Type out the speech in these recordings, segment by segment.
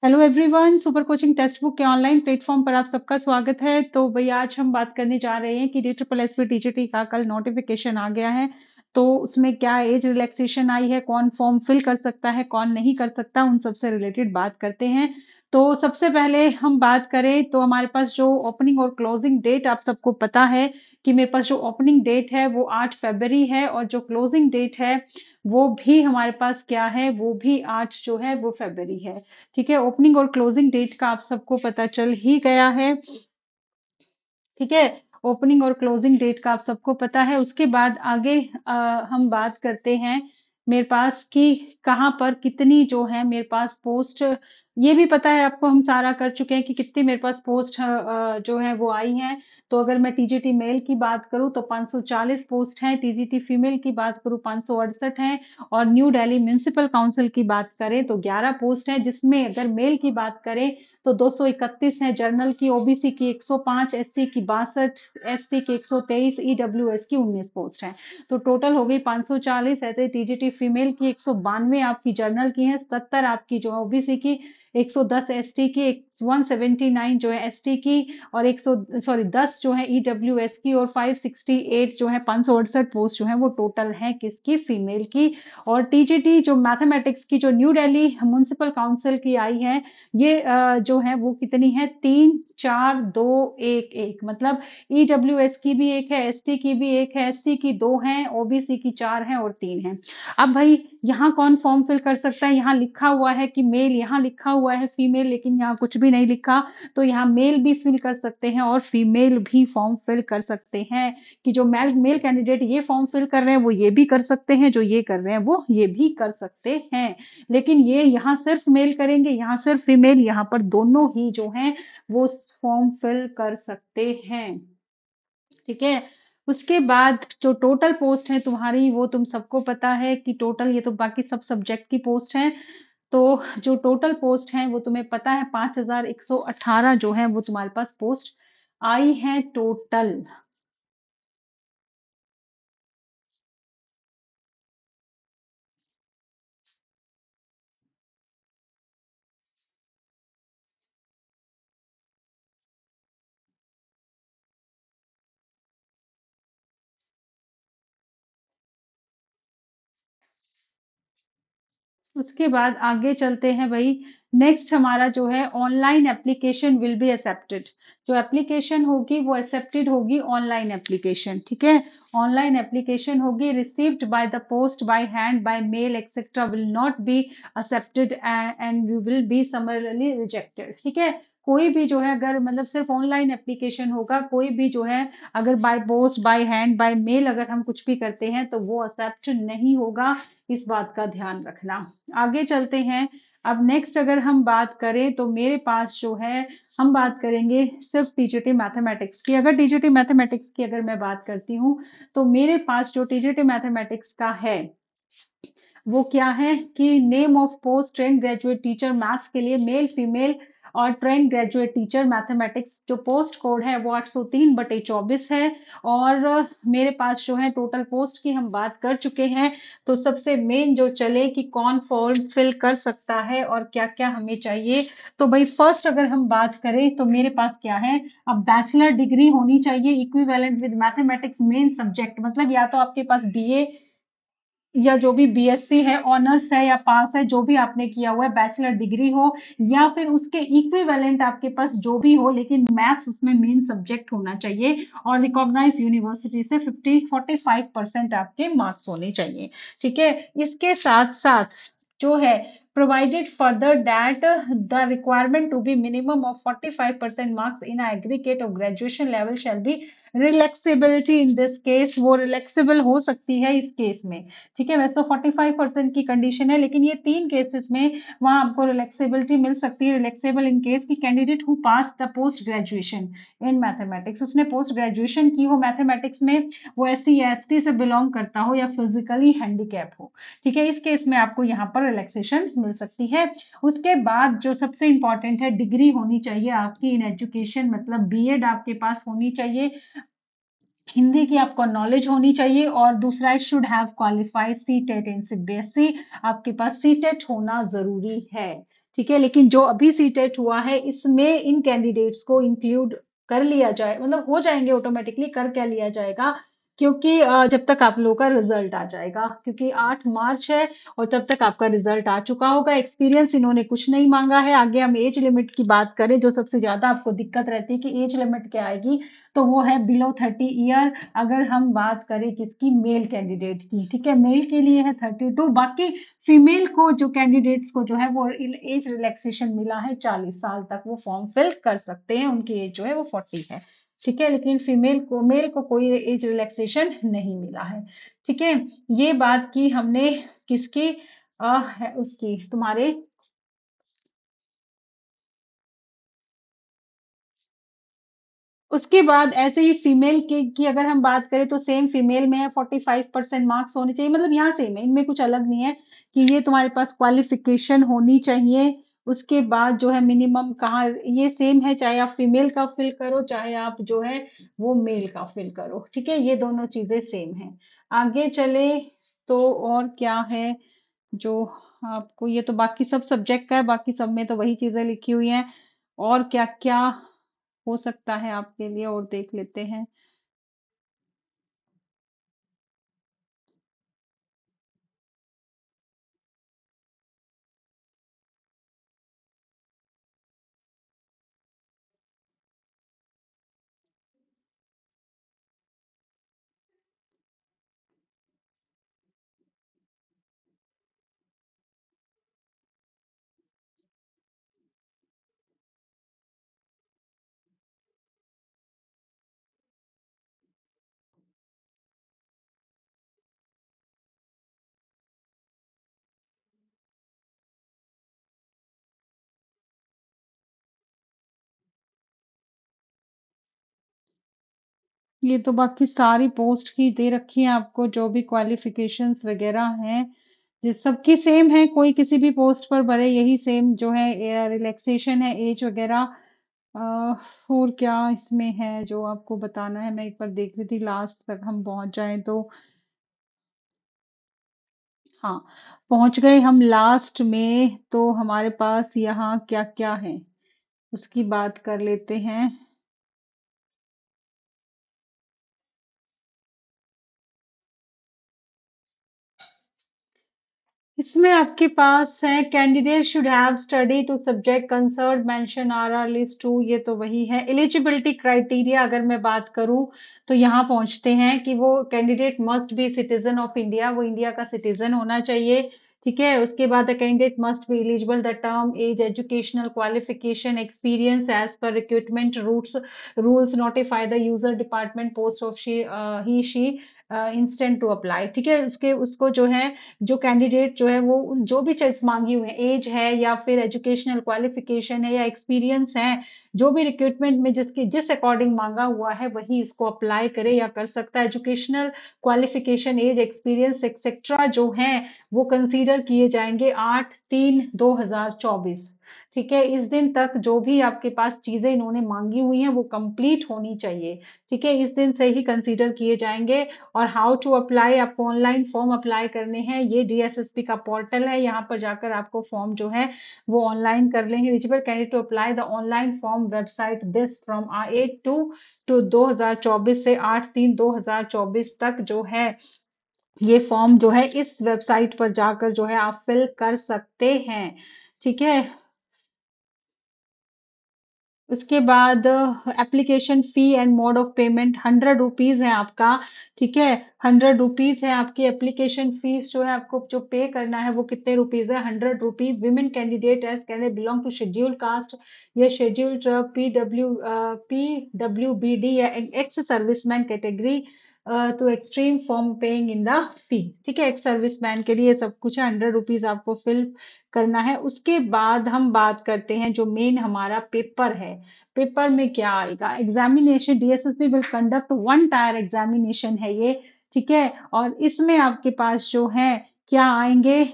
Hello everyone, super coaching text book के online platform पर आप सबका स्वागत है। तो भाई आज हम बात करने जा रहे हैं कि DSSS टीजीटी का कल नोटिफिकेशन आ गया है। तो उसमें क्या एज रिलैक्सेशन आई है, कौन फॉर्म फिल कर सकता है, कौन नहीं कर सकता, उन सबसे रिलेटेड बात करते हैं। तो सबसे पहले हम बात करें तो हमारे पास जो ओपनिंग और क्लोजिंग डेट आप सबको पता है कि मेरे पास जो ओपनिंग डेट है वो 8 फरवरी है और जो क्लोजिंग डेट है वो भी हमारे पास क्या है, वो भी 8 जो है वो फरवरी है। ठीक है, ओपनिंग और क्लोजिंग डेट का आप सबको पता चल ही गया है। ठीक है, ओपनिंग और क्लोजिंग डेट का आप सबको पता है। उसके बाद आगे हम बात करते हैं मेरे पास कि कहाँ पर कितनी जो है मेरे पास पोस्ट, ये भी पता है आपको, हम सारा कर चुके हैं कि कितनी मेरे पास पोस्ट जो है वो आई हैं। तो अगर मैं टीजीटी मेल की बात करूं तो 540 पोस्ट हैं, टीजीटी फीमेल की बात करूं 568 हैं, और न्यू दिल्ली म्यूनिसिपल काउंसिल की बात करें तो 11 पोस्ट हैं, जिसमें अगर मेल की बात करें तो 231 है, जनरल की, ओबीसी की 105, एससी की 62, एसटी की 123, ईडब्ल्यूएस की 19 पोस्ट है। तो टोटल हो गई 540। ऐसे टीजीटी फीमेल की 192 आपकी जनरल की है, 70 आपकी जो है ओबीसी की, 110 एसटी की, 179 जो है एसटी की, और 100 सॉरी 10 जो है ईडब्ल्यूएस की, और 568 जो है 568 पोस्ट जो है वो टोटल है किसकी, फीमेल की। और टीजीटी जो मैथमेटिक्स की जो न्यू दिल्ली म्युनिसिपल काउंसिल की आई है, ये जो है वो कितनी है, 3 4 2 1 1, मतलब ईडब्ल्यूएस की भी एक है, एसटी की भी एक है, एससी की 2 हैं, ओबीसी की 4 हैं और 3 हैं। अब भाई यहाँ कौन फॉर्म फिल कर सकता है, यहाँ लिखा हुआ है कि मेल, यहाँ लिखा हुआ है फीमेल, लेकिन यहाँ कुछ भी नहीं लिखा। तो यहाँ मेल भी फिल कर सकते हैं और फीमेल भी फॉर्म फिल कर सकते हैं, कि जो मेल मेल कैंडिडेट ये फॉर्म फिल कर रहे हैं वो ये भी कर सकते हैं, जो ये कर रहे हैं वो ये भी कर सकते हैं। लेकिन ये यहाँ सिर्फ मेल करेंगे, यहाँ सिर्फ फीमेल, यहाँ पर दोनों ही जो हैं वो फॉर्म फिल कर सकते हैं। ठीक है, उसके बाद जो टोटल पोस्ट है तुम्हारी वो तुम सबको पता है कि टोटल, ये तो बाकी सब सब्जेक्ट की पोस्ट है। तो जो टोटल पोस्ट है वो तुम्हें पता है 5118 जो है वो तुम्हारे पास पोस्ट आई है टोटल। उसके बाद आगे चलते हैं भाई। नेक्स्ट हमारा जो है online application will be accepted. जो एप्लीकेशन होगी वो एक्सेप्टेड होगी, ऑनलाइन एप्लीकेशन। ठीक है, ऑनलाइन एप्लीकेशन होगी, received by the post, by hand, by mail etcetera will not be accepted and you will be summarily rejected. ठीक है, कोई भी जो है अगर मतलब सिर्फ ऑनलाइन एप्लीकेशन होगा, कोई भी जो है अगर by post, by hand, by mail अगर हम कुछ भी करते हैं तो वो एक्सेप्ट नहीं होगा, इस बात का ध्यान रखना। आगे चलते हैं। अब नेक्स्ट अगर हम बात करें तो मेरे पास जो है, हम बात करेंगे सिर्फ टीजीटी मैथमेटिक्स की। अगर टीजीटी मैथमेटिक्स की अगर मैं बात करती हूँ तो मेरे पास जो टीजीटी मैथमेटिक्स का है वो क्या है कि name of post train graduate teacher maths के लिए मेल फीमेल, और ट्रेन ग्रेजुएट टीचर मैथमेटिक्स जो पोस्ट कोड है वो 803/24 है। और मेरे पास जो है टोटल पोस्ट की हम बात कर चुके हैं। तो सबसे मेन जो चले कि कौन फॉर्म फिल कर सकता है और क्या क्या हमें चाहिए। तो भाई फर्स्ट अगर हम बात करें तो मेरे पास क्या है, अब बैचलर डिग्री होनी चाहिए equivalent with mathematics main subject, मतलब या तो आपके पास बीए या जो भी बीएससी है, ऑनर्स है या पास है, जो भी आपने किया हुआ है, बैचलर डिग्री हो, या फिर उसके इक्विवेलेंट आपके पास जो भी हो, लेकिन मैथ्स उसमें मेन सब्जेक्ट होना चाहिए, और रिकॉग्नाइज यूनिवर्सिटी से 45% आपके मार्क्स होने चाहिए। ठीक है, इसके साथ साथ जो है provided further that the requirement to be minimum of 45% marks in aggregate of graduation level shall be relaxability in this case, वो रिलैक्सेबल हो सकती है इस केस में। ठीक है, वैसे 45% की कंडीशन है, लेकिन ये 3 केसेस में वहां आपको रिलैक्सेबिलिटी मिल सकती है। रिलैक्सेबल इन केस की candidate who pass the post graduation in mathematics, उसने पोस्ट ग्रेजुएशन की हो मैथमेटिक्स में, वो एससी या एसटी से बिलोंग करता हो या फिजिकली हैंडीकैप हो। ठीक है, इस केस में आपको यहाँ पर रिलैक्सेशन मिल सकती है। उसके बाद जो सबसे इंपॉर्टेंट है, डिग्री होनी चाहिए आपकी इन एजुकेशन, मतलब बीएड आपके पास होनी चाहिए, हिंदी की आपको नॉलेज होनी चाहिए, और दूसरा should have qualified CTET in CBSE, आपके पास सीटेट होना जरूरी है। ठीक है, लेकिन जो अभी सीटेट हुआ है इसमें इन कैंडिडेट्स को इंक्लूड कर लिया जाए, मतलब हो जाएंगे ऑटोमेटिकली, कर क्या लिया जाएगा, क्योंकि जब तक आप लोगों का रिजल्ट आ जाएगा, क्योंकि 8 मार्च है और तब तक आपका रिजल्ट आ चुका होगा। एक्सपीरियंस इन्होंने कुछ नहीं मांगा है। आगे हम एज लिमिट की बात करें, जो सबसे ज्यादा आपको दिक्कत रहती है कि एज लिमिट क्या आएगी, तो वो है बिलो 30 ईयर। अगर हम बात करें किसकी, मेल कैंडिडेट की, ठीक है, मेल के लिए है 32, बाकी फीमेल को जो कैंडिडेट्स को जो है वो एज रिलैक्सेशन मिला है 40 साल तक वो फॉर्म फिल कर सकते हैं, उनकी एज जो है वो 40 है। ठीक है, लेकिन फीमेल को, मेल को कोई एज रिलैक्सेशन नहीं मिला है। ठीक है, ये बात की हमने किसकी, है उसकी, तुम्हारे, उसके बाद ऐसे ही फीमेल की अगर हम बात करें तो सेम फीमेल में है 45% मार्क्स होने चाहिए, मतलब यहाँ सेम है, इनमें कुछ अलग नहीं है कि ये तुम्हारे पास क्वालिफिकेशन होनी चाहिए। उसके बाद जो है मिनिमम कहाँ, ये सेम है, चाहे आप फीमेल का फिल करो चाहे आप जो है वो मेल का फिल करो। ठीक है, ये दोनों चीजें सेम है। आगे चले तो और क्या है जो आपको, ये तो बाकी सब सब्जेक्ट का है, बाकी सब में तो वही चीजें लिखी हुई हैं। और क्या क्या हो सकता है आपके लिए, और देख लेते हैं। ये तो बाकी सारी पोस्ट की दे रखी है आपको, जो भी क्वालिफिकेशंस वगैरह हैं ये सबकी सेम है, कोई किसी भी पोस्ट पर भरे यही सेम जो है, रिलैक्सेशन है एज वगैरह। और क्या इसमें है जो आपको बताना है, मैं एक बार देख रही थी लास्ट तक हम पहुंच जाएं तो। हाँ, पहुंच गए हम लास्ट में, तो हमारे पास यहाँ क्या क्या है उसकी बात कर लेते हैं। इसमें आपके पास है, candidate should have study to subject concern mention are are list to, ये तो वही है। एलिजिबिलिटी क्राइटेरिया अगर मैं बात करूं तो यहाँ पहुंचते हैं कि वो candidate must be citizen of India, वो इंडिया का सिटीजन होना चाहिए। ठीक है, उसके बाद the candidate must be eligible, the term age educational qualification experience as per recruitment routes rules notify the user department post of she he she instant to apply. ठीक है, उसके उसको जो है, जो कैंडिडेट जो है वो जो भी चीज मांगी हुई है, एज है या फिर एजुकेशनल क्वालिफिकेशन है या एक्सपीरियंस है, जो भी रिक्रूटमेंट में जिसके जिस अकॉर्डिंग मांगा हुआ है वही इसको अप्लाई करे या कर सकता है। Educational qualification, age, experience etcetera जो है वो कंसीडर किए जाएंगे 8/3/2024। ठीक है, इस दिन तक जो भी आपके पास चीजें इन्होंने मांगी हुई हैं वो कंप्लीट होनी चाहिए। ठीक है, इस दिन से ही कंसीडर किए जाएंगे। और हाउ टू अप्लाई, आपको ऑनलाइन फॉर्म अप्लाई करने हैं, ये डीएसएसपी का पोर्टल है, यहाँ पर जाकर आपको फॉर्म जो है वो ऑनलाइन कर लेंगे। Eligible candidate to apply the online form website this from 8/2/2024 से 8/3/2024 तक जो है ये फॉर्म जो है इस वेबसाइट पर जाकर जो है आप फिल कर सकते हैं। ठीक है, उसके बाद application fee and mode of payment 100 rupees है आपका। ठीक है, 100 रुपीज है आपकी एप्लीकेशन फीस, जो है आपको जो पे करना है वो कितने रुपीज है, 100 rupees. Women candidate as candidate belong to scheduled caste या शेड्यूल्ड PWBD या एक्स सर्विसमैन कैटेगरी तो extreme form paying in the fee. ठीक है, एक्स सर्विसमैन के लिए सब कुछ है, 100 रुपीज आपको फिल करना है। उसके बाद हम बात करते हैं जो मेन हमारा पेपर है। पेपर में क्या आएगा, examination, DSSP will conduct one tyre examination है ये। ठीक है, और इसमें आपके पास जो है क्या आएंगे,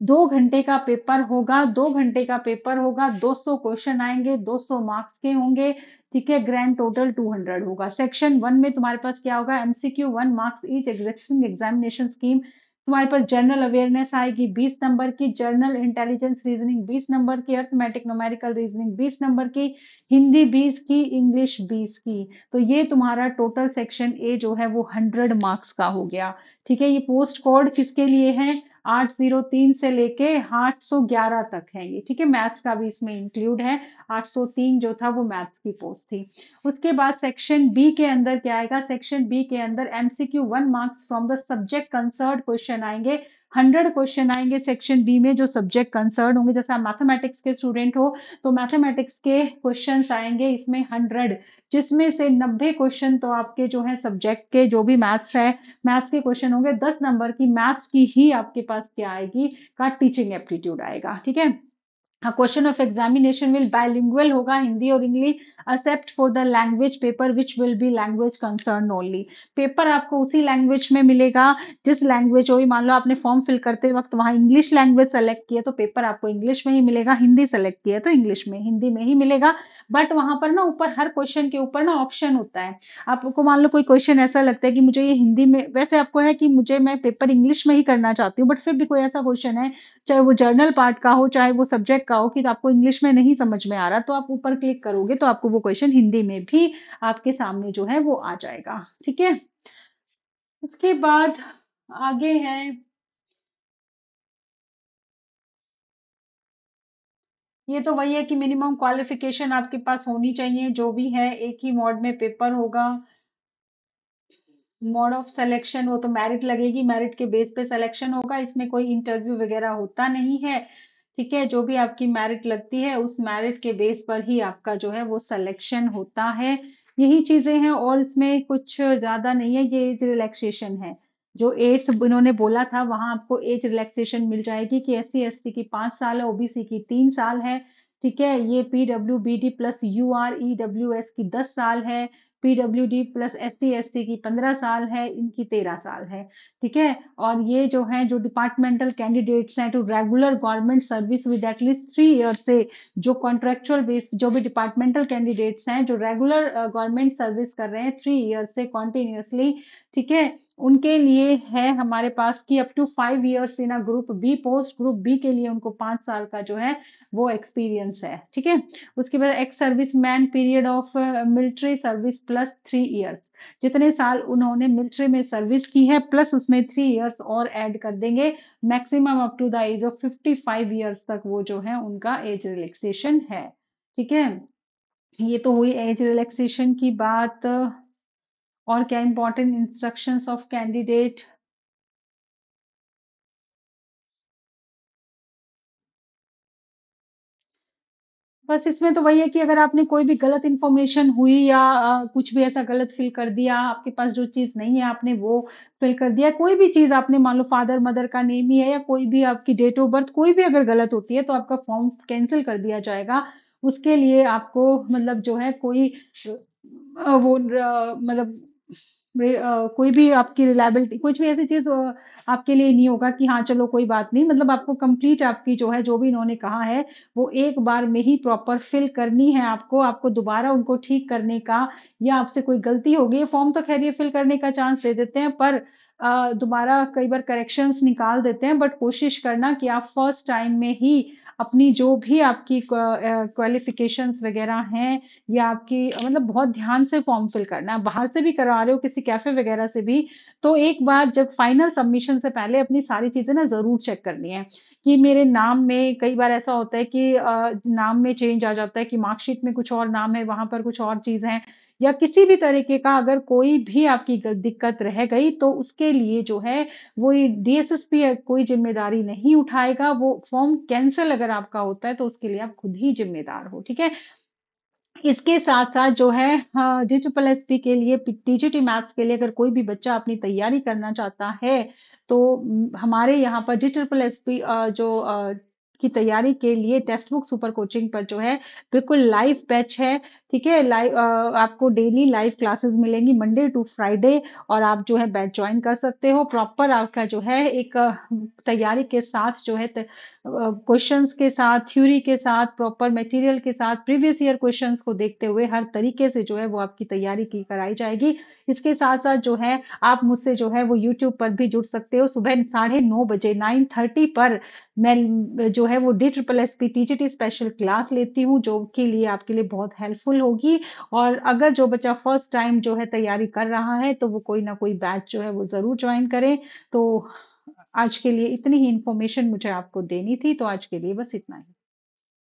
2 घंटे का पेपर होगा, 2 घंटे का पेपर होगा, 200 क्वेश्चन आएंगे, 200 मार्क्स के होंगे। ठीक है, ग्रैंड टोटल 200 होगा। सेक्शन 1 में तुम्हारे पास क्या होगा, MCQ 1 marks each, existing examination scheme तुम्हारे पास जनरल अवेयरनेस आएगी 20 नंबर की, जनरल इंटेलिजेंस रीजनिंग 20 नंबर की, अर्थमेटिक न्यूमेरिकल रीजनिंग 20 नंबर की, हिंदी 20 की, इंग्लिश 20 की। तो ये तुम्हारा टोटल सेक्शन ए जो है वो 100 मार्क्स का हो गया। ठीक है, ये पोस्ट कोड किसके लिए है? 803 से लेके 811 तक है ये। ठीक है, मैथ्स का भी इसमें इंक्लूड है। 803 जो था वो मैथ्स की पोस्ट थी। उसके बाद सेक्शन बी के अंदर क्या आएगा? सेक्शन बी के अंदर MCQ 1 marks from the subject concern question आएंगे। 100 क्वेश्चन आएंगे सेक्शन बी में जो सब्जेक्ट कंसर्न होंगे। जैसे आप मैथमेटिक्स के स्टूडेंट हो तो मैथमेटिक्स के क्वेश्चंस आएंगे इसमें 100, जिसमें से 90 क्वेश्चन तो आपके जो है सब्जेक्ट के जो भी मैथ्स है, मैथ्स के क्वेश्चन होंगे। 10 नंबर की मैथ्स की ही आपके पास क्या आएगी? का टीचिंग एप्टीट्यूड आएगा। ठीक है, question of examination will bilingual होगा, हिंदी और English, except for the language paper which will be language concern only. Paper आपको उसी लैंग्वेज में मिलेगा जिस लैंग्वेज हो। मान लो आपने फॉर्म फिल करते वक्त वहां इंग्लिश लैंग्वेज सेलेक्ट किया तो पेपर आपको इंग्लिश में ही मिलेगा, हिंदी सेलेक्ट किया तो इंग्लिश में हिंदी में ही मिलेगा। बट वहां पर ना ऊपर हर क्वेश्चन के ऊपर ना ऑप्शन होता है। आपको मान लो कोई क्वेश्चन ऐसा लगता है कि मुझे ये हिंदी में, वैसे आपको है कि मुझे मैं पेपर इंग्लिश में ही करना चाहती हूँ, बट फिर भी कोई ऐसा क्वेश्चन है चाहे वो जर्नल पार्ट का हो चाहे वो सब्जेक्ट का हो कि आपको इंग्लिश में नहीं समझ में आ रहा, तो आप ऊपर क्लिक करोगे तो आपको वो क्वेश्चन हिंदी में भी आपके सामने जो है वो आ जाएगा। ठीक है, उसके बाद आगे है, ये तो वही है कि मिनिमम क्वालिफिकेशन आपके पास होनी चाहिए। जो भी है एक ही मोड में पेपर होगा। मोड ऑफ सिलेक्शन वो तो मेरिट लगेगी, मेरिट के बेस पे सिलेक्शन होगा, इसमें कोई इंटरव्यू वगैरह होता नहीं है। ठीक है, जो भी आपकी मेरिट लगती है उस मेरिट के बेस पर ही आपका जो है वो सिलेक्शन होता है। यही चीजें हैं और इसमें कुछ ज्यादा नहीं है। ये एज रिलैक्सेशन है, जो एज इन्होंने बोला था वहां आपको एज रिलैक्सेशन मिल जाएगी कि एससी एसटी की 5 साल है, ओबीसी की 3 साल है। ठीक है, ये PW BD plus UR EWS की 10 साल है, पीडब्ल्यूडी प्लस एससी एसटी की 15 साल है, इनकी 13 साल है। ठीक है, और ये जो है जो डिपार्टमेंटल कैंडिडेट्स हैं to regular government service with at least 3 year से, जो कॉन्ट्रेक्चुअल बेस जो भी डिपार्टमेंटल कैंडिडेट्स हैं जो रेगुलर गवर्नमेंट सर्विस कर रहे हैं 3 ईयर से कॉन्टिन्यूसली, ठीक है, उनके लिए है हमारे पास कि up to 5 years in a group B post, group B के लिए उनको 5 साल का जो है वो एक्सपीरियंस है। ठीक है, उसके बाद ex service man period of military service plus 3 years, जितने साल उन्होंने मिलिट्री में सर्विस की है प्लस उसमें 3 ईयर्स और ऐड कर देंगे। Maximum up to the age of 55 years तक वो जो है उनका एज रिलैक्सेशन है। ठीक है, ये तो हुई एज रिलैक्सेशन की बात। और क्या इंपॉर्टेंट इंस्ट्रक्शंस ऑफ कैंडिडेट? बस इसमें तो वही है कि अगर आपने कोई भी गलत इंफॉर्मेशन हुई या कुछ भी ऐसा गलत फिल कर दिया, आपके पास जो चीज नहीं है आपने वो फिल कर दिया, कोई भी चीज आपने मान लो फादर मदर का नेम ही है या कोई भी आपकी डेट ऑफ बर्थ कोई भी अगर गलत होती है तो आपका फॉर्म कैंसिल कर दिया जाएगा। उसके लिए आपको मतलब जो है कोई मतलब कोई भी आपकी रिलायबिलिटी कुछ भी ऐसी चीज आपके लिए नहीं होगा कि हाँ चलो कोई बात नहीं, मतलब आपको कंप्लीट आपकी जो है जो भी इन्होंने कहा है वो एक बार में ही प्रॉपर फिल करनी है। आपको आपको दोबारा उनको ठीक करने का या आपसे कोई गलती हो गई, फॉर्म तो खैर ये फिल करने का चांस दे देते हैं पर दोबारा कई बार करेक्शंस निकाल देते हैं, बट कोशिश करना कि आप फर्स्ट टाइम में ही अपनी जो भी आपकी क्वालिफिकेशंस वगैरह हैं या आपकी मतलब बहुत ध्यान से फॉर्म फिल करना है। बाहर से भी करवा रहे हो किसी कैफे वगैरह से भी तो एक बार जब फाइनल सबमिशन से पहले अपनी सारी चीजें ना जरूर चेक करनी है कि मेरे नाम में कई बार ऐसा होता है कि नाम में चेंज आ जाता है कि मार्कशीट में कुछ और नाम है वहां पर कुछ और चीज है, या किसी भी तरीके का अगर कोई भी आपकी दिक्कत रह गई तो उसके लिए जो है वो डीएसएसपी कोई जिम्मेदारी नहीं उठाएगा। वो फॉर्म कैंसिल अगर आपका होता है तो उसके लिए आप खुद ही जिम्मेदार हो। ठीक है, इसके साथ साथ जो है डिजिटल एसपी के लिए टीजीटी मैथ्स के लिए अगर कोई भी बच्चा अपनी तैयारी करना चाहता है तो हमारे यहाँ पर डिजिटल एसपी जो की तैयारी के लिए टेक्स्ट बुक सुपर कोचिंग पर जो है बिल्कुल लाइव बैच है। ठीक है, लाइव आपको डेली लाइव क्लासेस मिलेंगी मंडे टू फ्राइडे और आप जो है बैच ज्वाइन कर सकते हो। प्रॉपर आपका जो है एक तैयारी के साथ जो है क्वेश्चंस के साथ, थ्योरी के साथ, प्रॉपर मटेरियल के साथ, प्रीवियस ईयर क्वेश्चंस को देखते हुए हर तरीके से जो है वो आपकी तैयारी की कराई जाएगी। इसके साथ-साथ जो है आप मुझसे जो है वो यूट्यूब पर भी जुड़ सकते हो। सुबह 9:30 बजे 9:30 पर मैं जो है वो DSSS टीजीटी स्पेशल क्लास लेती हूँ, जो के लिए आपके लिए बहुत हेल्पफुल होगी। और अगर जो बच्चा फर्स्ट टाइम जो है तैयारी कर रहा है, तो वो कोई ना कोई बैच जो है वो ज़रूर जॉइन करे। तो आज के लिए इतनी ही इन्फॉर्मेशन मुझे आपको देनी थी, तो आज के लिए बस इतना ही।